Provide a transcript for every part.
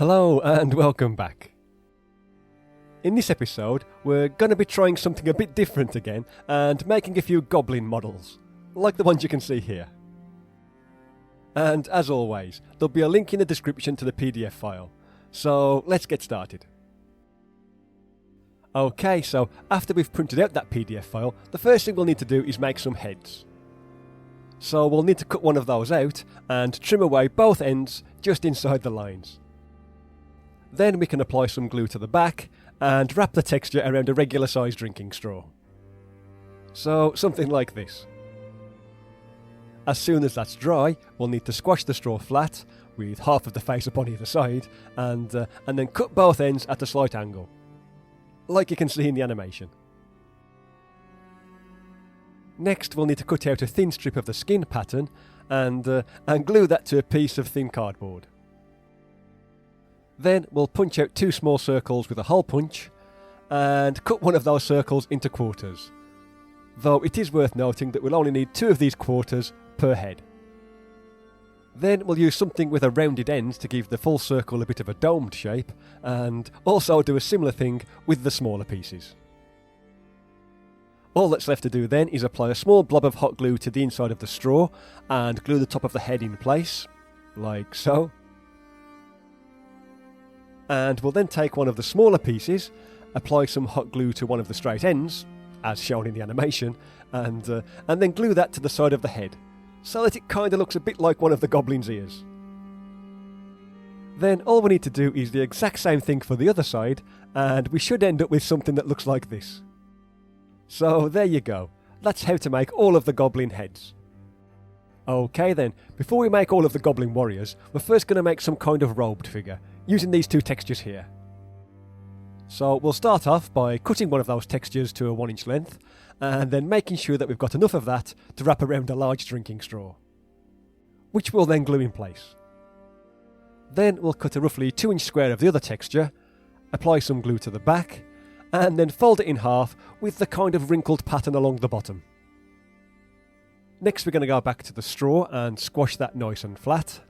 Hello and welcome back. In this episode, we're going to be trying something a bit different again and making a few goblin models, like the ones you can see here. And as always, there'll be a link in the description to the PDF file, so let's get started. Okay, so after we've printed out that PDF file, the first thing we'll need to do is make some heads. So we'll need to cut one of those out and trim away both ends just inside the lines. Then we can apply some glue to the back and wrap the texture around a regular sized drinking straw. So something like this. As soon as that's dry, we'll need to squash the straw flat with half of the face up on either side and then cut both ends at a slight angle, like you can see in the animation. Next we'll need to cut out a thin strip of the skin pattern and glue that to a piece of thin cardboard. Then we'll punch out 2 small circles with a hole punch and cut one of those circles into quarters, though it is worth noting that we'll only need 2 of these quarters per head. Then we'll use something with a rounded end to give the full circle a bit of a domed shape, and also do a similar thing with the smaller pieces. All that's left to do then is apply a small blob of hot glue to the inside of the straw and glue the top of the head in place, like so. And we'll then take one of the smaller pieces, apply some hot glue to one of the straight ends, as shown in the animation, and then glue that to the side of the head, so that it kinda looks a bit like one of the goblin's ears. Then all we need to do is the exact same thing for the other side, and we should end up with something that looks like this. So there you go, that's how to make all of the goblin heads. Okay then, before we make all of the goblin warriors, we're first going to make some kind of robed figure, using these 2 textures here. So we'll start off by cutting one of those textures to a 1-inch length, and then making sure that we've got enough of that to wrap around a large drinking straw, which we'll then glue in place. Then we'll cut a roughly 2-inch square of the other texture, apply some glue to the back, and then fold it in half with the kind of wrinkled pattern along the bottom. Next we're going to go back to the straw and squash that nice and flat,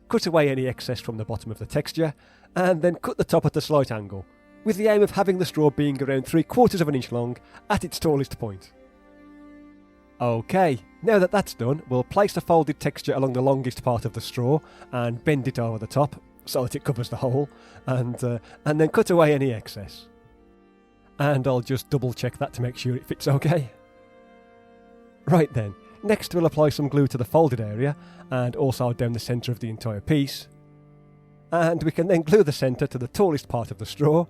cut away any excess from the bottom of the texture, and then cut the top at a slight angle, with the aim of having the straw being around 3/4 of an inch long at its tallest point. Okay, now that that's done, we'll place the folded texture along the longest part of the straw and bend it over the top so that it covers the hole, and then cut away any excess. And I'll just double check that to make sure it fits okay. Right then, next we'll apply some glue to the folded area and also down the centre of the entire piece. And we can then glue the centre to the tallest part of the straw,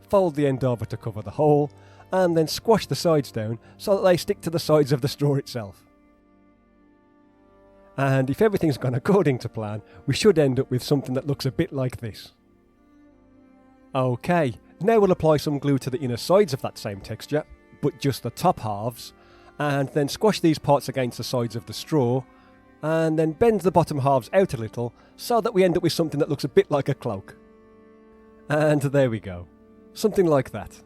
fold the end over to cover the hole, and then squash the sides down so that they stick to the sides of the straw itself. And if everything's gone according to plan, we should end up with something that looks a bit like this. Okay, now we'll apply some glue to the inner sides of that same texture, but just the top halves, and then squash these parts against the sides of the straw, and then bend the bottom halves out a little so that we end up with something that looks a bit like a cloak. And there we go, something like that.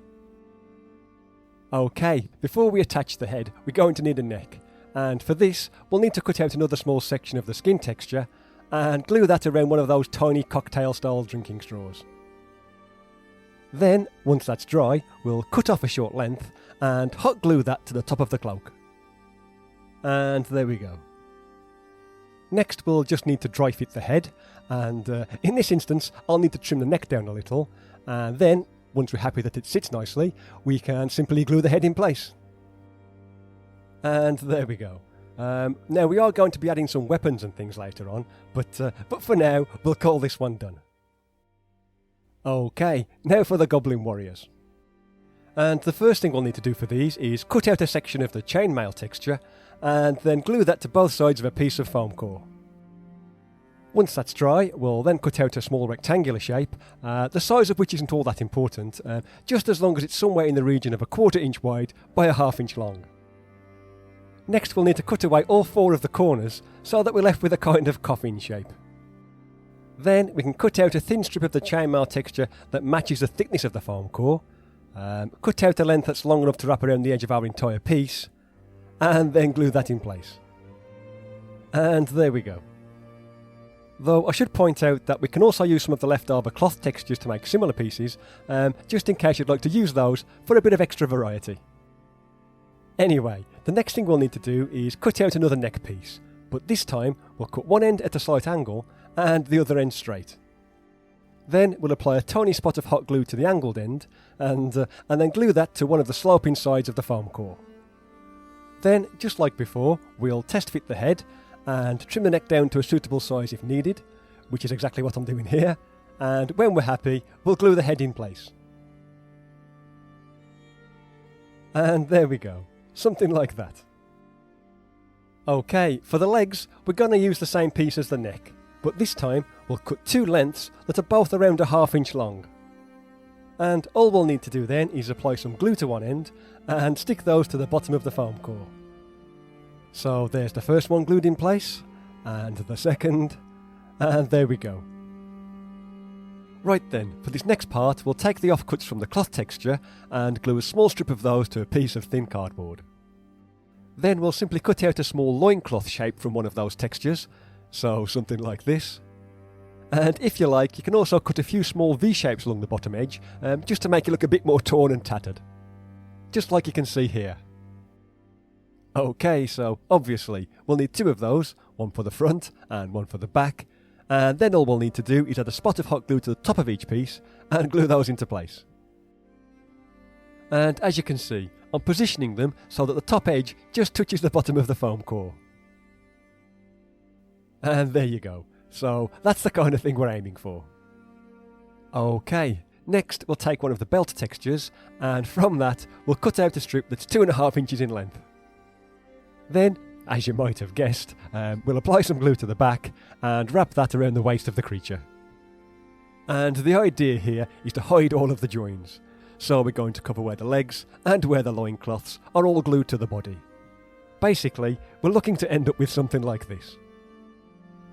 Okay, before we attach the head, we're going to need a neck, and for this we'll need to cut out another small section of the skin texture and glue that around one of those tiny cocktail style drinking straws. Then, once that's dry, we'll cut off a short length and hot glue that to the top of the cloak. And there we go. Next we'll just need to dry fit the head, and in this instance I'll need to trim the neck down a little, and then, once we're happy that it sits nicely, we can simply glue the head in place. And there we go. Now we are going to be adding some weapons and things later on, but for now we'll call this one done. Okay, now for the goblin warriors. And the first thing we'll need to do for these is cut out a section of the chainmail texture and then glue that to both sides of a piece of foamcore. Once that's dry, we'll then cut out a small rectangular shape, the size of which isn't all that important, just as long as it's somewhere in the region of a 1/4 inch wide by a 1/2 inch long. Next we'll need to cut away all 4 of the corners so that we're left with a kind of coffin shape. Then we can cut out a thin strip of the chainmail texture that matches the thickness of the foam core, cut out a length that's long enough to wrap around the edge of our entire piece, and then glue that in place. And there we go. Though I should point out that we can also use some of the leftover cloth textures to make similar pieces, just in case you'd like to use those for a bit of extra variety. Anyway, the next thing we'll need to do is cut out another neck piece, but this time we'll cut one end at a slight angle and the other end straight. Then we'll apply a tiny spot of hot glue to the angled end and then glue that to one of the sloping sides of the foam core. Then, just like before, we'll test fit the head and trim the neck down to a suitable size if needed, which is exactly what I'm doing here, and when we're happy, we'll glue the head in place. And there we go, something like that. Okay, for the legs, we're going to use the same piece as the neck, but this time we'll cut two lengths that are both around a ½ inch long. And all we'll need to do then is apply some glue to one end and stick those to the bottom of the foam core. So there's the first one glued in place, and the second, and there we go. Right then, for this next part we'll take the offcuts from the cloth texture and glue a small strip of those to a piece of thin cardboard. Then we'll simply cut out a small loincloth shape from one of those textures, so something like this. And if you like, you can also cut a few small V-shapes along the bottom edge, just to make it look a bit more torn and tattered. Just like you can see here. Okay, so obviously we'll need two of those, one for the front and one for the back, and then all we'll need to do is add a spot of hot glue to the top of each piece and glue those into place. And as you can see, I'm positioning them so that the top edge just touches the bottom of the foam core. And there you go. So that's the kind of thing we're aiming for. Okay, next we'll take one of the belt textures, and from that we'll cut out a strip that's 2½ inches in length. Then, as you might have guessed, we'll apply some glue to the back and wrap that around the waist of the creature. And the idea here is to hide all of the joins. So we're going to cover where the legs and where the loincloths are all glued to the body. Basically, we're looking to end up with something like this.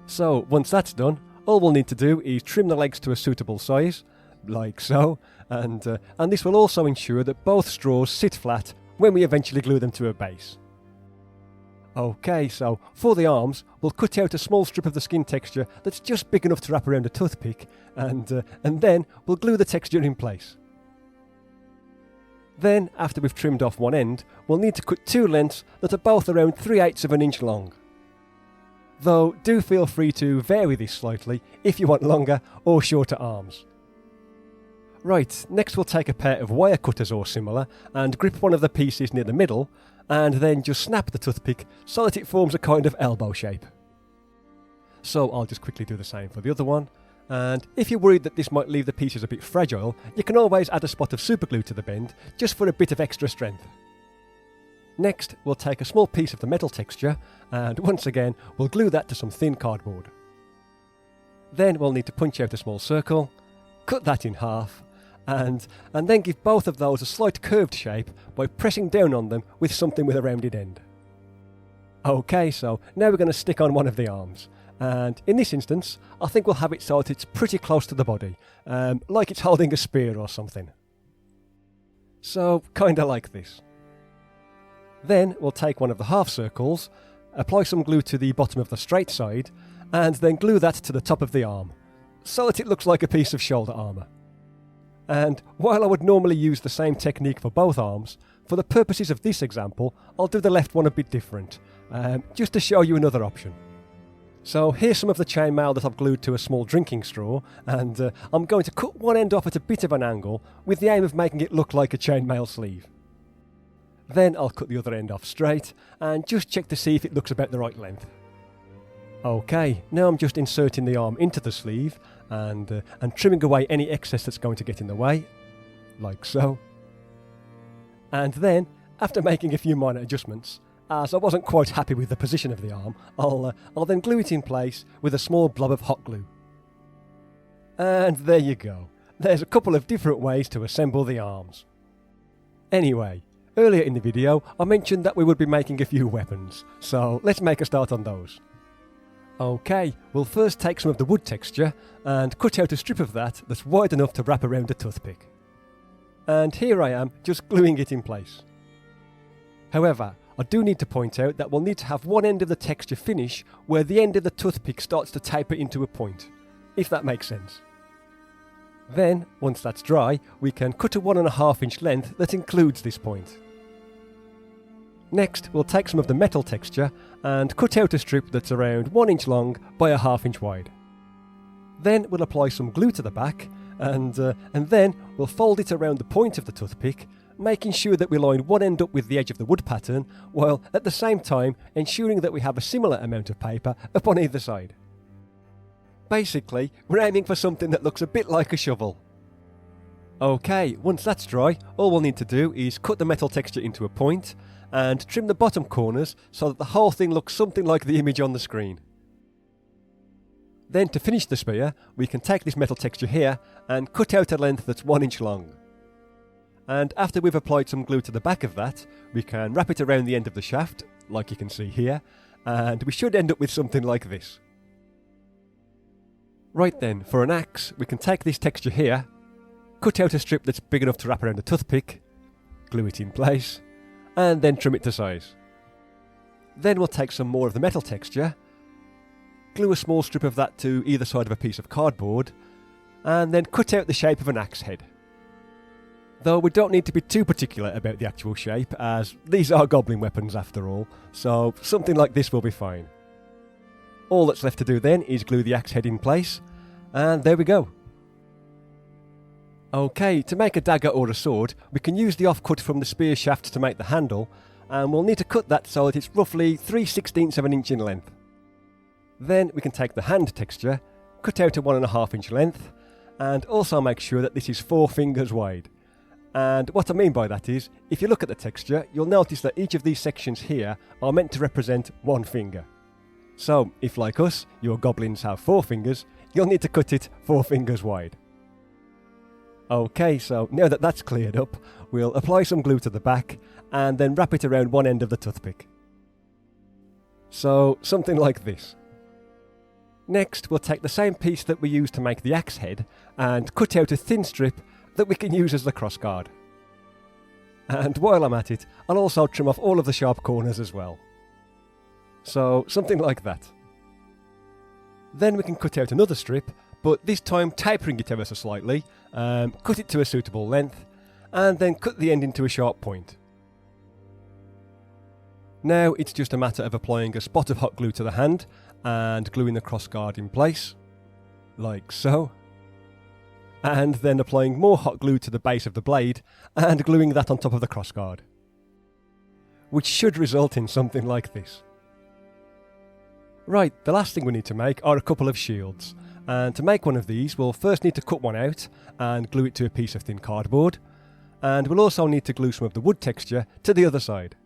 So once that's done, all we'll need to do is trim the legs to a suitable size, like so, and this will also ensure that both straws sit flat when we eventually glue them to a base. Okay, so for the arms, we'll cut out a small strip of the skin texture that's just big enough to wrap around a toothpick, and then we'll glue the texture in place. Then, after we've trimmed off one end, we'll need to cut two lengths that are both around 3/8 of an inch long. Though, do feel free to vary this slightly if you want longer or shorter arms. Right, next we'll take a pair of wire cutters or similar and grip one of the pieces near the middle, and then just snap the toothpick so that it forms a kind of elbow shape. So I'll just quickly do the same for the other one, and if you're worried that this might leave the pieces a bit fragile, you can always add a spot of superglue to the bend just for a bit of extra strength. Next, we'll take a small piece of the metal texture, and once again, we'll glue that to some thin cardboard. Then we'll need to punch out a small circle, cut that in half, and then give both of those a slight curved shape by pressing down on them with something with a rounded end. Okay, so now we're going to stick on one of the arms, and in this instance, I think we'll have it so that it's pretty close to the body, like it's holding a spear or something. So, kinda like this. Then we'll take one of the half circles, apply some glue to the bottom of the straight side, and then glue that to the top of the arm, so that it looks like a piece of shoulder armour. And while I would normally use the same technique for both arms, for the purposes of this example, I'll do the left one a bit different, just to show you another option. So here's some of the chainmail that I've glued to a small drinking straw, and I'm going to cut one end off at a bit of an angle with the aim of making it look like a chainmail sleeve. Then I'll cut the other end off straight and just check to see if it looks about the right length. Okay, now I'm just inserting the arm into the sleeve and trimming away any excess that's going to get in the way, like so. And then, after making a few minor adjustments, as I wasn't quite happy with the position of the arm, I'll then glue it in place with a small blob of hot glue. And there you go. There's a couple of different ways to assemble the arms. Anyway, earlier in the video I mentioned that we would be making a few weapons, so let's make a start on those. Okay, we'll first take some of the wood texture and cut out a strip of that that's wide enough to wrap around a toothpick. And here I am, just gluing it in place. However, I do need to point out that we'll need to have one end of the texture finish where the end of the toothpick starts to taper into a point, if that makes sense. Then, once that's dry, we can cut a 1.5 inch length that includes this point. Next, we'll take some of the metal texture and cut out a strip that's around 1 inch long by 1/2 inch wide. Then we'll apply some glue to the back and then we'll fold it around the point of the toothpick, making sure that we line one end up with the edge of the wood pattern, while at the same time ensuring that we have a similar amount of paper up on either side. Basically, we're aiming for something that looks a bit like a shovel. Okay, once that's dry, all we'll need to do is cut the metal texture into a point and trim the bottom corners so that the whole thing looks something like the image on the screen. Then to finish the spear, we can take this metal texture here and cut out a length that's 1 inch long. And after we've applied some glue to the back of that, we can wrap it around the end of the shaft, like you can see here, and we should end up with something like this. Right then, for an axe, we can take this texture here, cut out a strip that's big enough to wrap around a toothpick, glue it in place, and then trim it to size. Then we'll take some more of the metal texture, glue a small strip of that to either side of a piece of cardboard, and then cut out the shape of an axe head. Though we don't need to be too particular about the actual shape, as these are goblin weapons after all, so something like this will be fine. All that's left to do then is glue the axe head in place, and there we go. Okay, to make a dagger or a sword, we can use the offcut from the spear shaft to make the handle, and we'll need to cut that so that it's roughly 3/16 of an inch in length. Then we can take the hand texture, cut out a 1.5 inch length, and also make sure that this is 4 fingers wide. And what I mean by that is, if you look at the texture, you'll notice that each of these sections here are meant to represent 1 finger. So, if like us, your goblins have 4 fingers, you'll need to cut it 4 fingers wide. Okay, so now that that's cleared up, we'll apply some glue to the back, and then wrap it around one end of the toothpick. So, something like this. Next, we'll take the same piece that we used to make the axe head, and cut out a thin strip that we can use as the crossguard. And while I'm at it, I'll also trim off all of the sharp corners as well. So, something like that. Then we can cut out another strip, but this time tapering it ever so slightly, cut it to a suitable length, and then cut the end into a sharp point. Now it's just a matter of applying a spot of hot glue to the hand, and gluing the crossguard in place, like so. And then applying more hot glue to the base of the blade, and gluing that on top of the crossguard. Which should result in something like this. Right, the last thing we need to make are a couple of shields, and to make one of these we'll first need to cut one out and glue it to a piece of thin cardboard, and we'll also need to glue some of the wood texture to the other side.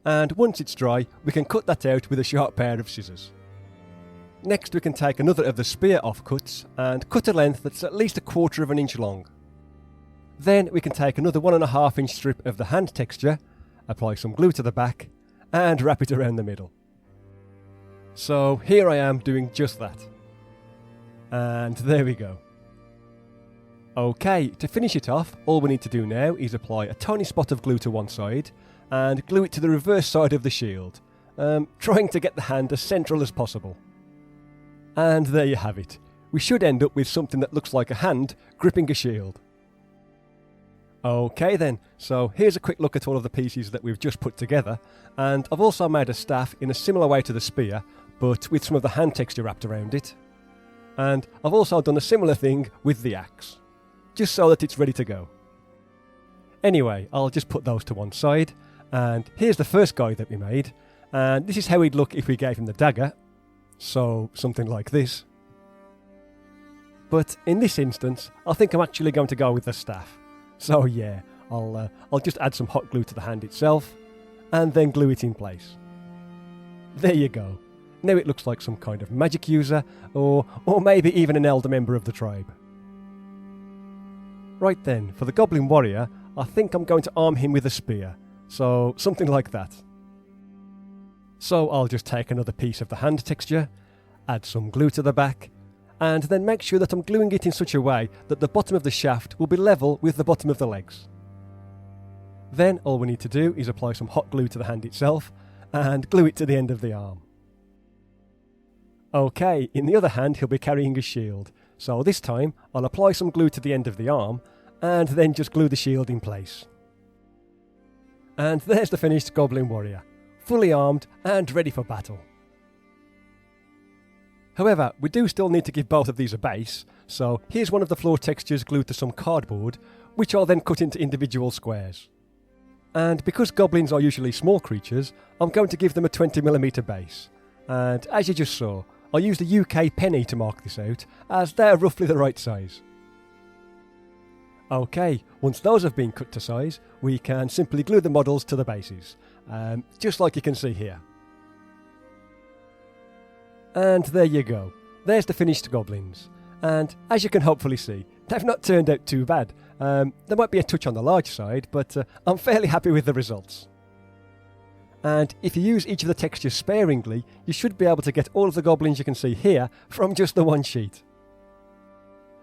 And once it's dry, we can cut that out with a sharp pair of scissors. Next we can take another of the spear offcuts and cut a length that's at least 1/4 of an inch long. Then we can take another 1.5 inch strip of the hand texture, apply some glue to the back, and wrap it around the middle. So here I am doing just that. And there we go. Okay, to finish it off, all we need to do now is apply a tiny spot of glue to one side and glue it to the reverse side of the shield, trying to get the hand as central as possible. And there you have it. We should end up with something that looks like a hand gripping a shield. Okay then, so here's a quick look at all of the pieces that we've just put together, and I've also made a staff in a similar way to the spear, but with some of the hand texture wrapped around it. And I've also done a similar thing with the axe, just so that it's ready to go. Anyway, I'll just put those to one side, and here's the first guy that we made, and this is how he'd look if we gave him the dagger, so something like this. But in this instance, I think I'm actually going to go with the staff. So yeah, I'll just add some hot glue to the hand itself, and then glue it in place. There you go. Now it looks like some kind of magic user, or maybe even an elder member of the tribe. Right then, for the goblin warrior, I think I'm going to arm him with a spear, so something like that. So I'll just take another piece of the hand texture, add some glue to the back, and then make sure that I'm gluing it in such a way that the bottom of the shaft will be level with the bottom of the legs. Then all we need to do is apply some hot glue to the hand itself and glue it to the end of the arm. Okay, in the other hand he'll be carrying a shield, so this time I'll apply some glue to the end of the arm and then just glue the shield in place. And there's the finished Goblin Warrior, fully armed and ready for battle. However, we do still need to give both of these a base, so here's one of the floor textures glued to some cardboard, which I'll then cut into individual squares. And because goblins are usually small creatures, I'm going to give them a 20mm base. And as you just saw, I used a UK penny to mark this out, as they're roughly the right size. Okay, once those have been cut to size, we can simply glue the models to the bases, just like you can see here. And there you go, there's the finished goblins. And as you can hopefully see, they've not turned out too bad. There might be a touch on the large side, but I'm fairly happy with the results. And if you use each of the textures sparingly, you should be able to get all of the goblins you can see here from just the one sheet.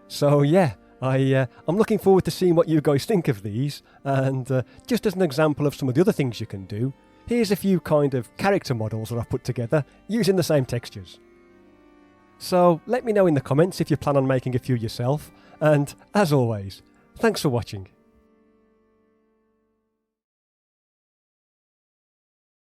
So yeah, I'm looking forward to seeing what you guys think of these, and just as an example of some of the other things you can do, here's a few kind of character models that I've put together using the same textures. So let me know in the comments if you plan on making a few yourself, and as always, thanks for watching.